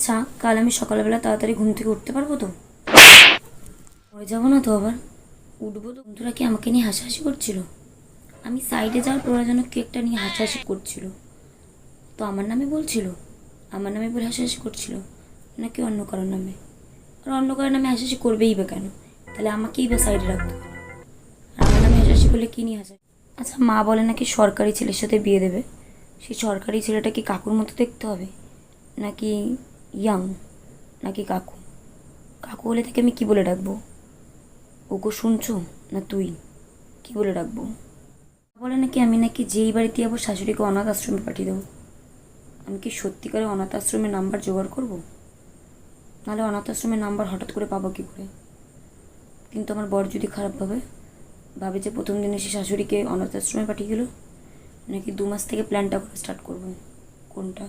আচ্ছা, কাল আমি সকালবেলা তাড়াতাড়ি ঘুম থেকে উঠতে পারবো তো? পড়ে যাবো না তো আবার? উঠবো তো। বন্ধুরা কি আমাকে নিয়ে হাসাহাসি করছিল? আমি সাইডে যাওয়ার পর ওরা যেন কেকটা নিয়ে হাসাহাসি করছিল। তো আমার নামে বলছিল? আমার নামে বলে হাসাহাসি করছিল, নাকি অন্য কারোর নামে? আর অন্য কারোর নামে হাসাহাসি করবেই বা কেন? তাহলে আমাকেই বা সাইডে রাখতো কেন? আর আমার নামে হাসাহাসি করলে কী নিয়ে হাসাহাসি? আচ্ছা, মা বলে নাকি সরকারি ছেলের সাথে বিয়ে দেবে। সেই সরকারি ছেলেটা কি কাকুর মতো দেখতে হবে, নাকি ইয়াং, নাকি কাকু? কাকু হলে থেকে আমি কী বলে ডাকবো? ওগো শুনছো, না তুই, কী বলে ডাকবো? বলে নাকি আমি নাকি যেই বাড়িতে যাবো শাশুড়িকে অনাথ আশ্রমে পাঠিয়ে দেবো। আমি কি সত্যিকারে অনাথ আশ্রমের নাম্বার জোগাড় করবো? নাহলে অনাথ আশ্রমের নাম্বার হঠাৎ করে পাবো কী করে? কিন্তু আমার বর যদি খারাপ ভাবে যে প্রথম দিন এসে শাশুড়িকে অনাথ আশ্রমে পাঠিয়ে গেলো, নাকি 2 মাস থেকে প্ল্যানটা করে স্টার্ট করবো, কোনটা?